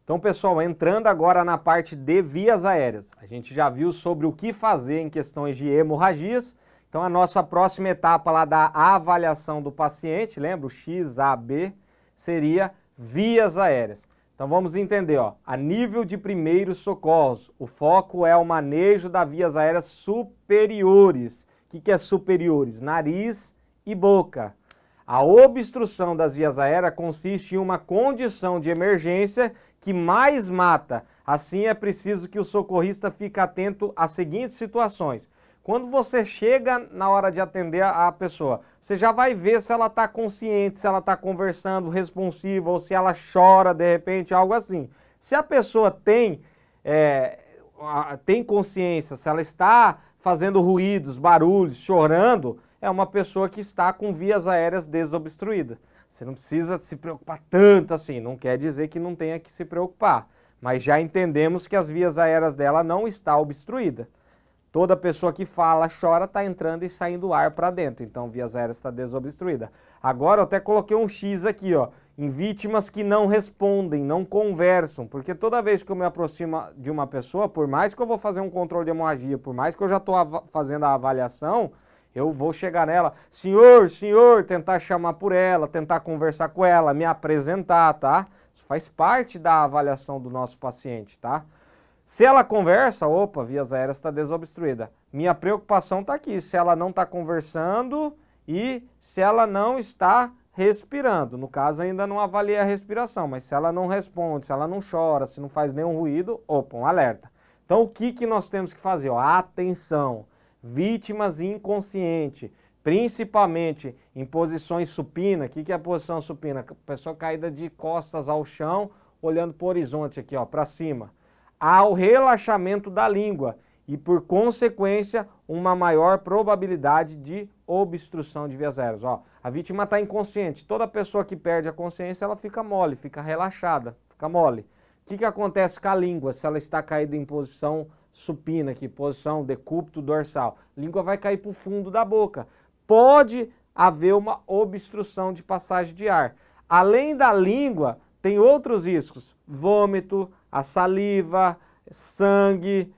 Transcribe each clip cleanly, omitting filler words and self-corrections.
Então, pessoal, entrando agora na parte de vias aéreas, a gente já viu sobre o que fazer em questões de hemorragias. Então, a nossa próxima etapa lá da avaliação do paciente, lembra? O XAB, seria vias aéreas. Então, vamos entender, ó, a nível de primeiros socorros, o foco é o manejo das vias aéreas superiores. O que é superiores? Nariz e boca. A obstrução das vias aéreas consiste em uma condição de emergência que mais mata. Assim é preciso que o socorrista fique atento às seguintes situações. Quando você chega na hora de atender a pessoa, você já vai ver se ela está consciente, se ela está conversando, responsiva, ou se ela chora de repente, algo assim. Se a pessoa tem consciência, se ela está fazendo ruídos, barulhos, chorando, é uma pessoa que está com vias aéreas desobstruídas. Você não precisa se preocupar tanto assim, não quer dizer que não tenha que se preocupar, mas já entendemos que as vias aéreas dela não estão obstruídas. Toda pessoa que fala, chora, está entrando e saindo ar para dentro, então vias aéreas está desobstruída. Agora eu até coloquei um X aqui, ó, em vítimas que não respondem, não conversam, porque toda vez que eu me aproximo de uma pessoa, por mais que eu vou fazer um controle de hemorragia, por mais que eu já estou fazendo a avaliação, eu vou chegar nela, senhor, senhor, tentar chamar por ela, tentar conversar com ela, me apresentar, tá? Isso faz parte da avaliação do nosso paciente, tá? Se ela conversa, opa, vias aéreas está desobstruída. Minha preocupação está aqui, se ela não está conversando e se ela não está respirando. No caso, ainda não avaliei a respiração, mas se ela não responde, se ela não chora, se não faz nenhum ruído, opa, um alerta. Então, o que nós temos que fazer? Ó, atenção! Vítimas inconscientes, principalmente em posições supina. O que é a posição supina? A pessoa caída de costas ao chão, olhando para o horizonte aqui, ó, para cima. Há o relaxamento da língua e, por consequência, uma maior probabilidade de obstrução de vias aéreas. Ó, a vítima está inconsciente. Toda pessoa que perde a consciência, ela fica mole, fica relaxada, fica mole. O que acontece com a língua se ela está caída em posição supina aqui, posição decúbito dorsal? A língua vai cair para o fundo da boca. Pode haver uma obstrução de passagem de ar. Além da língua, tem outros riscos. Vômito, a saliva, sangue,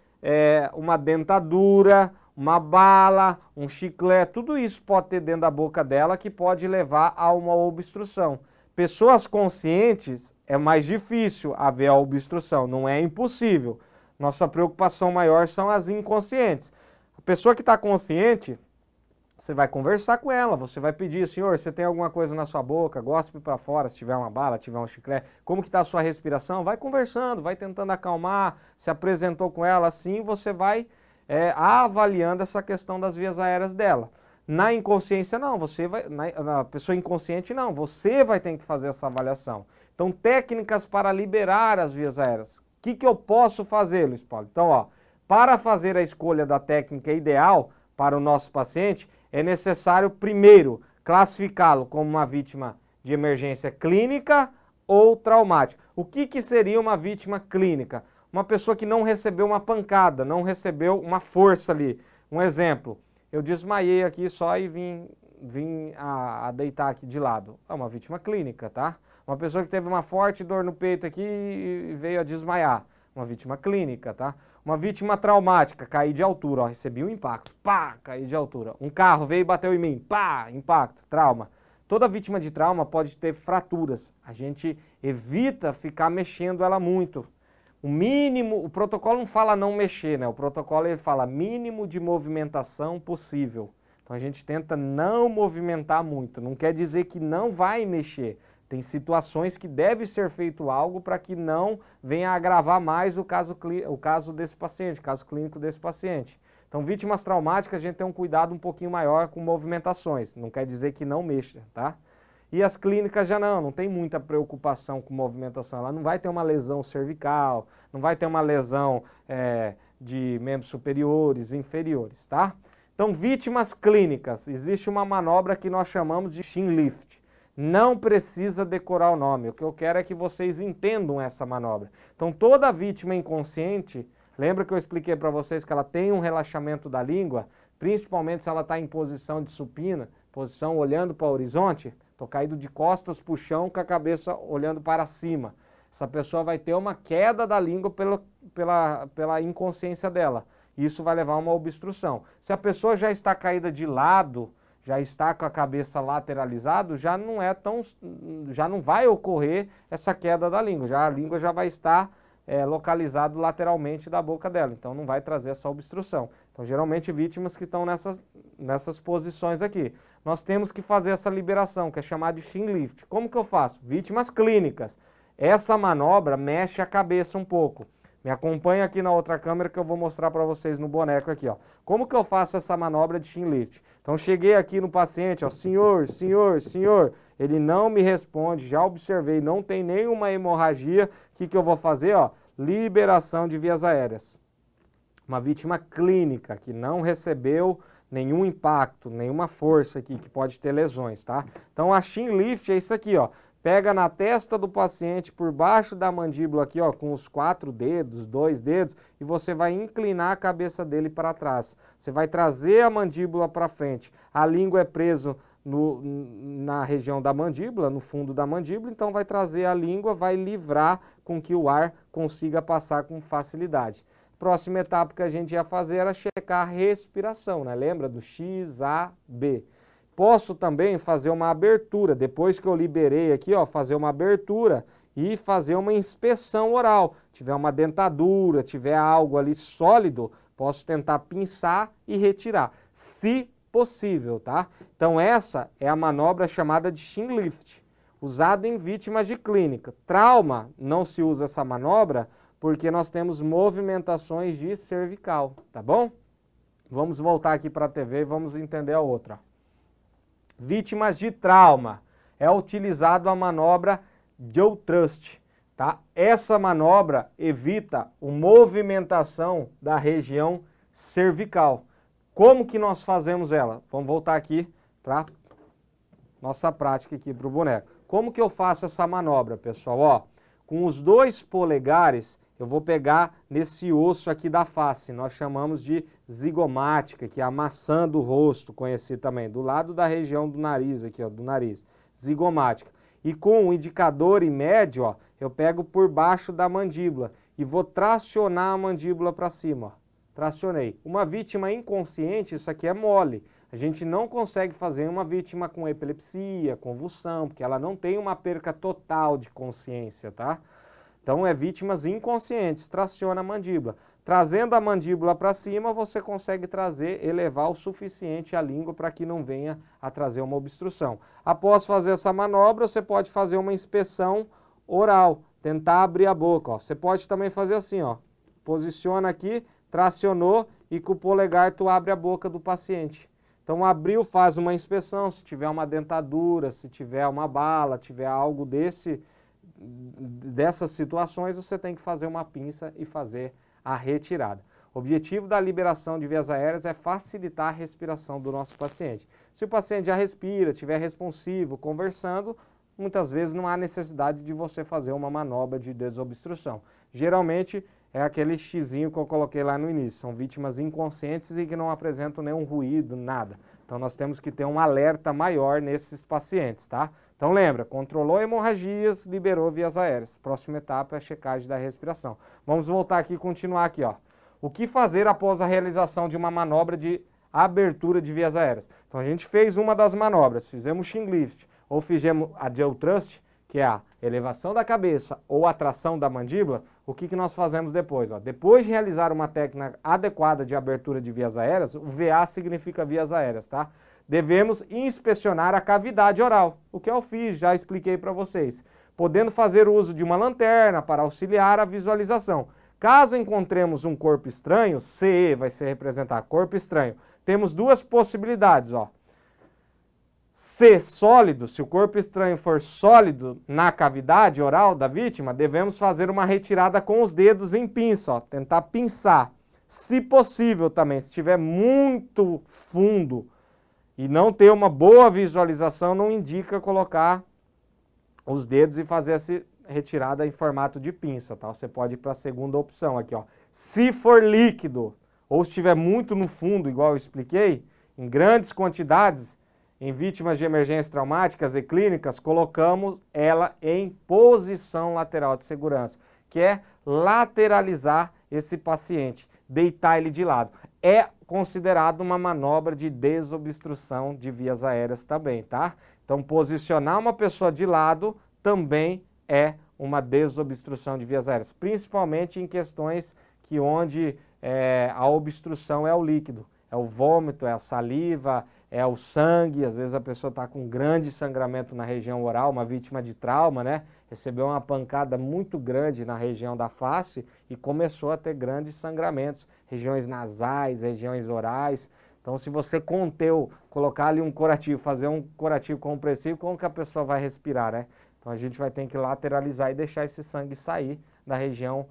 uma dentadura, uma bala, um chiclete, tudo isso pode ter dentro da boca dela que pode levar a uma obstrução. Pessoas conscientes é mais difícil haver a obstrução, não é impossível. Nossa preocupação maior são as inconscientes. A pessoa que está consciente, você vai conversar com ela, você vai pedir, senhor, você tem alguma coisa na sua boca, gospe para fora, se tiver uma bala, tiver um chiclete, como que está a sua respiração? Vai conversando, vai tentando acalmar, se apresentou com ela, assim você vai avaliando essa questão das vias aéreas dela. Na inconsciência não, na pessoa inconsciente não, você vai ter que fazer essa avaliação. Então, técnicas para liberar as vias aéreas. O que eu posso fazer, Luiz Paulo? Então, ó, para fazer a escolha da técnica ideal para o nosso paciente, é necessário, primeiro, classificá-lo como uma vítima de emergência clínica ou traumática. O que seria uma vítima clínica? Uma pessoa que não recebeu uma pancada, não recebeu uma força ali. Um exemplo, eu desmaiei aqui só e vim a deitar aqui de lado. É uma vítima clínica, tá? Uma pessoa que teve uma forte dor no peito aqui e veio a desmaiar. Uma vítima clínica, tá? Uma vítima traumática, caí de altura, ó, recebi um impacto, pá, caí de altura. Um carro veio e bateu em mim, pá, impacto, trauma. Toda vítima de trauma pode ter fraturas. A gente evita ficar mexendo ela muito. O mínimo, o protocolo não fala não mexer, né? O protocolo ele fala mínimo de movimentação possível. Então a gente tenta não movimentar muito. Não quer dizer que não vai mexer. Tem situações que deve ser feito algo para que não venha a agravar mais o caso desse paciente, caso clínico desse paciente. Então, vítimas traumáticas, a gente tem um cuidado um pouquinho maior com movimentações. Não quer dizer que não mexa, tá? E as clínicas já não tem muita preocupação com movimentação. Ela não vai ter uma lesão cervical, não vai ter uma lesão de membros superiores, inferiores, tá? Então, vítimas clínicas, existe uma manobra que nós chamamos de chin lift. Não precisa decorar o nome, o que eu quero é que vocês entendam essa manobra. Então, toda vítima inconsciente, lembra que eu expliquei para vocês que ela tem um relaxamento da língua, principalmente se ela está em posição de supina, posição olhando para o horizonte, estou caído de costas para o chão com a cabeça olhando para cima. essa pessoa vai ter uma queda da língua pela inconsciência dela. Isso vai levar a uma obstrução. Se a pessoa já está caída de lado, já está com a cabeça lateralizada, já não vai ocorrer essa queda da língua. A língua já vai estar localizado lateralmente da boca dela, então não vai trazer essa obstrução. Então, geralmente, vítimas que estão nessas posições aqui. Nós temos que fazer essa liberação, que é chamada de chin lift. Como que eu faço? Vítimas clínicas. Essa manobra mexe a cabeça um pouco. Me acompanha aqui na outra câmera que eu vou mostrar para vocês no boneco aqui, ó. Como que eu faço essa manobra de chin lift? Então, cheguei aqui no paciente, ó, senhor, senhor, senhor, ele não me responde, já observei, não tem nenhuma hemorragia, o que que eu vou fazer, ó? Liberação de vias aéreas. Uma vítima clínica que não recebeu nenhum impacto, nenhuma força aqui, que pode ter lesões, tá? Então, a chin lift é isso aqui, ó. Pega na testa do paciente, por baixo da mandíbula aqui, ó, com os 4 dedos, 2 dedos, e você vai inclinar a cabeça dele para trás. Você vai trazer a mandíbula para frente. A língua é presa na região da mandíbula, no fundo da mandíbula, então vai trazer a língua, vai livrar com que o ar consiga passar com facilidade. Próxima etapa que a gente ia fazer era checar a respiração, né? Lembra do X, A, B. Posso também fazer uma abertura, depois que eu liberei aqui, ó, fazer uma abertura e fazer uma inspeção oral. Tiver uma dentadura, tiver algo ali sólido, posso tentar pinçar e retirar, se possível, tá? Então essa é a manobra chamada de chin lift, usada em vítimas de clínica. Trauma, não se usa essa manobra porque nós temos movimentações de cervical, tá bom? Vamos voltar aqui para a TV e vamos entender a outra. Vítimas de trauma, é utilizado a manobra jaw thrust, tá? Essa manobra evita a movimentação da região cervical. Como que nós fazemos ela? Vamos voltar aqui para nossa prática aqui para o boneco. Como que eu faço essa manobra, pessoal? Ó, com os 2 polegares, eu vou pegar nesse osso aqui da face, nós chamamos de zigomática, que é a maçã do rosto, conhecido também, do lado da região do nariz aqui, ó, do nariz, zigomática. E com o indicador e médio, ó, eu pego por baixo da mandíbula e vou tracionar a mandíbula para cima, ó. Tracionei. Uma vítima inconsciente, isso aqui é mole. A gente não consegue fazer uma vítima com epilepsia, convulsão, porque ela não tem uma perca total de consciência, tá? Então, é vítimas inconscientes, traciona a mandíbula. Trazendo a mandíbula para cima, você consegue elevar o suficiente a língua para que não venha a trazer uma obstrução. Após fazer essa manobra, você pode fazer uma inspeção oral, tentar abrir a boca, ó. Você pode também fazer assim, ó. Posiciona aqui, tracionou e com o polegar tu abre a boca do paciente. Então, abriu, faz uma inspeção, se tiver uma dentadura, se tiver uma bala, tiver algo dessas situações, você tem que fazer uma pinça e fazer a retirada. O objetivo da liberação de vias aéreas é facilitar a respiração do nosso paciente. Se o paciente já respira, estiver responsivo, conversando, muitas vezes não há necessidade de você fazer uma manobra de desobstrução. Geralmente é aquele xizinho que eu coloquei lá no início, são vítimas inconscientes e que não apresentam nenhum ruído, nada. Então nós temos que ter um alerta maior nesses pacientes, tá? Então lembra, controlou hemorragias, liberou vias aéreas. Próxima etapa é a checagem da respiração. Vamos voltar aqui e continuar aqui, ó. O que fazer após a realização de uma manobra de abertura de vias aéreas? Então a gente fez uma das manobras, fizemos chin lift ou fizemos a jaw thrust, que é a elevação da cabeça ou a tração da mandíbula. O que nós fazemos depois? Ó? Depois de realizar uma técnica adequada de abertura de vias aéreas, o VA significa vias aéreas, tá? Devemos inspecionar a cavidade oral, o que eu fiz, já expliquei para vocês, podendo fazer uso de uma lanterna para auxiliar a visualização. Caso encontremos um corpo estranho, CE vai ser representar corpo estranho, temos 2 possibilidades, ó. C, sólido, se o corpo estranho for sólido na cavidade oral da vítima, devemos fazer uma retirada com os dedos em pinça, ó, tentar pinçar. Se possível também, se estiver muito fundo e não ter uma boa visualização, não indica colocar os dedos e fazer essa retirada em formato de pinça, tá? Você pode ir para a segunda opção aqui, ó. Se for líquido ou estiver muito no fundo, igual eu expliquei, em grandes quantidades, em vítimas de emergências traumáticas e clínicas, colocamos ela em posição lateral de segurança, que é lateralizar esse paciente, deitar ele de lado. É considerado uma manobra de desobstrução de vias aéreas também, tá? Então, posicionar uma pessoa de lado também é uma desobstrução de vias aéreas, principalmente em questões que onde a obstrução é o líquido, é o vômito, é a saliva, é o sangue, às vezes a pessoa está com grande sangramento na região oral, uma vítima de trauma, né? Recebeu uma pancada muito grande na região da face e começou a ter grandes sangramentos, regiões nasais, regiões orais. Então, se você conteu, colocar ali um curativo, fazer um curativo compressivo, como que a pessoa vai respirar, né? Então, a gente vai ter que lateralizar e deixar esse sangue sair da região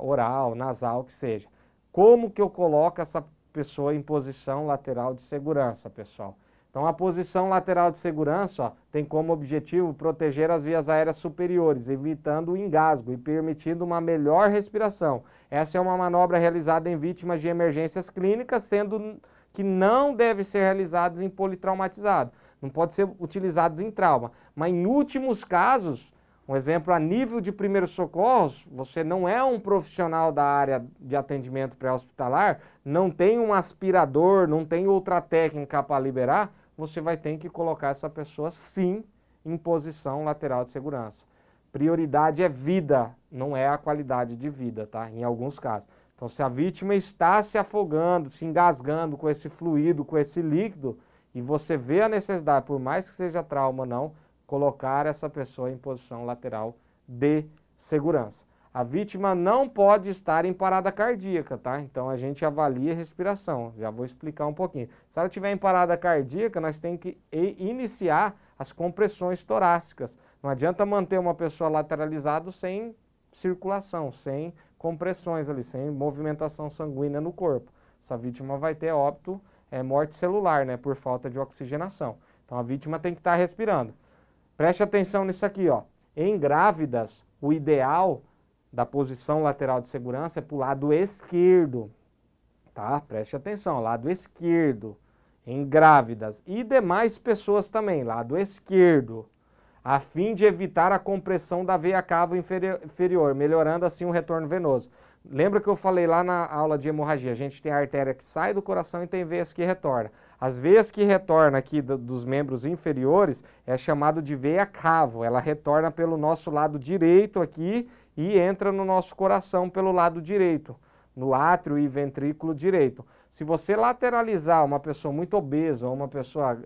oral, nasal, que seja. Como que eu coloco essa pessoa em posição lateral de segurança, pessoal? Então, a posição lateral de segurança, ó, tem como objetivo proteger as vias aéreas superiores, evitando o engasgo e permitindo uma melhor respiração. Essa é uma manobra realizada em vítimas de emergências clínicas, sendo que não deve ser realizada em politraumatizado. Não pode ser utilizados em trauma. Mas em últimos casos, um exemplo, a nível de primeiros socorros, você não é um profissional da área de atendimento pré-hospitalar, não tem um aspirador, não tem outra técnica para liberar, você vai ter que colocar essa pessoa, sim, em posição lateral de segurança. Prioridade é vida, não é a qualidade de vida, tá? Em alguns casos. Então, se a vítima está se afogando, se engasgando com esse fluido, com esse líquido, e você vê a necessidade, por mais que seja trauma ou não, colocar essa pessoa em posição lateral de segurança. A vítima não pode estar em parada cardíaca, tá? Então a gente avalia a respiração, já vou explicar um pouquinho. Se ela estiver em parada cardíaca, nós temos que iniciar as compressões torácicas. Não adianta manter uma pessoa lateralizada sem circulação, sem compressões ali, sem movimentação sanguínea no corpo. Essa vítima vai ter óbito, morte celular, né, por falta de oxigenação. Então a vítima tem que estar respirando. Preste atenção nisso aqui, ó. Em grávidas, o ideal da posição lateral de segurança é para o lado esquerdo, tá? Preste atenção, lado esquerdo. Em grávidas e demais pessoas também, lado esquerdo, a fim de evitar a compressão da veia cava inferior, melhorando assim o retorno venoso. Lembra que eu falei lá na aula de hemorragia, a gente tem a artéria que sai do coração e tem veias que retornam. As veias que retornam aqui dos membros inferiores é chamado de veia cava, ela retorna pelo nosso lado direito aqui e entra no nosso coração pelo lado direito, no átrio e ventrículo direito. Se você lateralizar uma pessoa muito obesa ou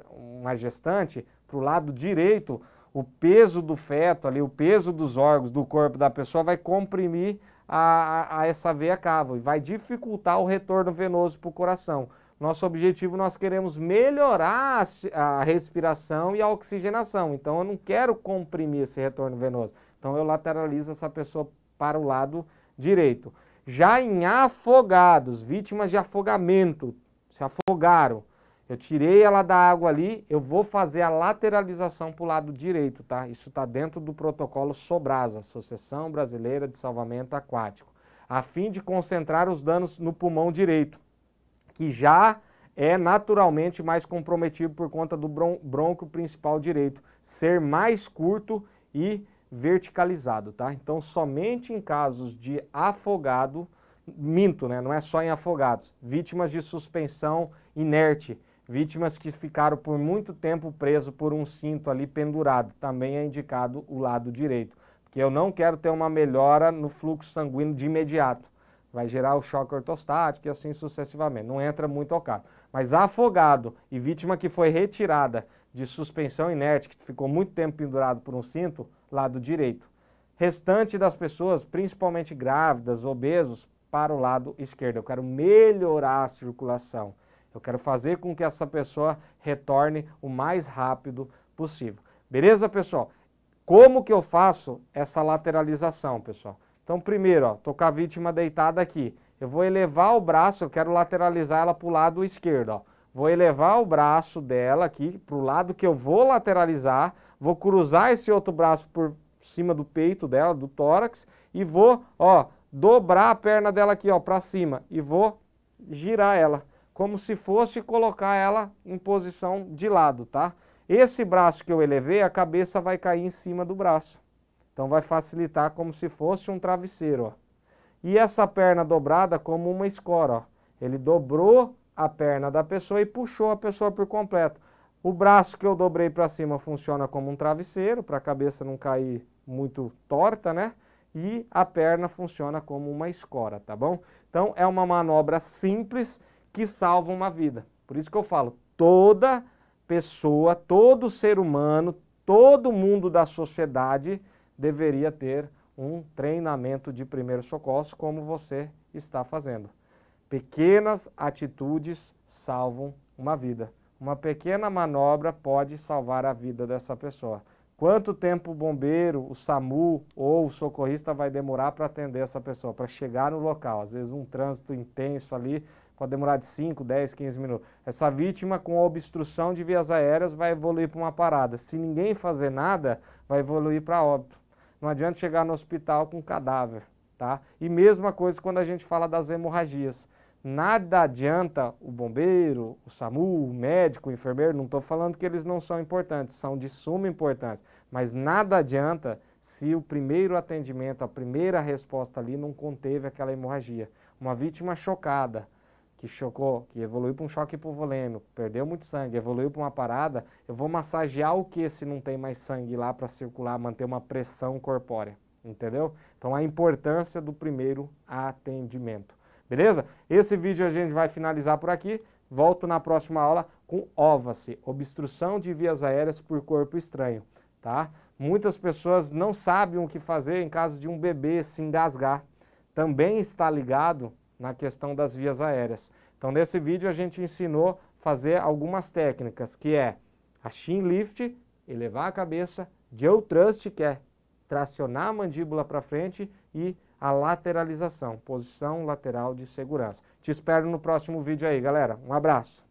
uma gestante, para o lado direito, o peso do feto ali, o peso dos órgãos do corpo da pessoa vai comprimir a essa veia cava e vai dificultar o retorno venoso para o coração. Nosso objetivo, nós queremos melhorar a respiração e a oxigenação. Então, eu não quero comprimir esse retorno venoso. Então, eu lateralizo essa pessoa para o lado direito. Já em afogados, vítimas de afogamento, se afogaram, eu tirei ela da água ali, eu vou fazer a lateralização para o lado direito, tá? Isso está dentro do protocolo SOBRASA, Associação Brasileira de Salvamento Aquático, a fim de concentrar os danos no pulmão direito, que já é naturalmente mais comprometido por conta do brônquio principal direito, ser mais curto e verticalizado, tá? Então, somente em casos de afogado, minto, né? Não é só em afogados, vítimas de suspensão inerte, vítimas que ficaram por muito tempo preso por um cinto ali pendurado, também é indicado o lado direito, porque eu não quero ter uma melhora no fluxo sanguíneo de imediato. Vai gerar o choque ortostático e assim sucessivamente, não entra muito ao caso. Mas afogado e vítima que foi retirada de suspensão inerte, que ficou muito tempo pendurado por um cinto, lado direito. Restante das pessoas, principalmente grávidas, obesos, para o lado esquerdo. Eu quero melhorar a circulação. Eu quero fazer com que essa pessoa retorne o mais rápido possível. Beleza, pessoal? Como que eu faço essa lateralização, pessoal? Então, primeiro, ó, tô com a vítima deitada aqui. Eu vou elevar o braço, eu quero lateralizar ela para o lado esquerdo, ó. Vou elevar o braço dela aqui para o lado que eu vou lateralizar, vou cruzar esse outro braço por cima do peito dela, do tórax, e vou, ó, dobrar a perna dela aqui, ó, para cima, e vou girar ela. como se fosse colocar ela em posição de lado, tá? Esse braço que eu elevei, a cabeça vai cair em cima do braço. Então vai facilitar como se fosse um travesseiro, ó. E essa perna dobrada como uma escora, ó. Ele dobrou a perna da pessoa e puxou a pessoa por completo. O braço que eu dobrei para cima funciona como um travesseiro, para a cabeça não cair muito torta, né? E a perna funciona como uma escora, tá bom? Então é uma manobra simples que salva uma vida. Por isso que eu falo, toda pessoa, todo ser humano, todo mundo da sociedade deveria ter um treinamento de primeiros socorros como você está fazendo. Pequenas atitudes salvam uma vida. Uma pequena manobra pode salvar a vida dessa pessoa. Quanto tempo o bombeiro, o SAMU ou o socorrista vai demorar para atender essa pessoa, para chegar no local? Às vezes um trânsito intenso ali pode demorar de 5, 10, 15 minutos. Essa vítima com obstrução de vias aéreas vai evoluir para uma parada. Se ninguém fazer nada, vai evoluir para óbito. Não adianta chegar no hospital com cadáver, tá? E mesma coisa quando a gente fala das hemorragias. Nada adianta o bombeiro, o SAMU, o médico, o enfermeiro, não estou falando que eles não são importantes, são de suma importância, mas nada adianta se o primeiro atendimento, a primeira resposta ali não conteve aquela hemorragia. Uma vítima chocada, que chocou, que evoluiu para um choque hipovolêmico, perdeu muito sangue, evoluiu para uma parada, eu vou massagear o que se não tem mais sangue lá para circular, manter uma pressão corpórea, entendeu? Então a importância do primeiro atendimento. Beleza? Esse vídeo a gente vai finalizar por aqui. Volto na próxima aula com OVAC, obstrução de vias aéreas por corpo estranho, tá? Muitas pessoas não sabem o que fazer em caso de um bebê se engasgar. Também está ligado na questão das vias aéreas. Então, nesse vídeo a gente ensinou a fazer algumas técnicas, que é a chin lift, elevar a cabeça, jaw thrust, que é tracionar a mandíbula para frente, e a lateralização, posição lateral de segurança. Te espero no próximo vídeo aí, galera. Um abraço!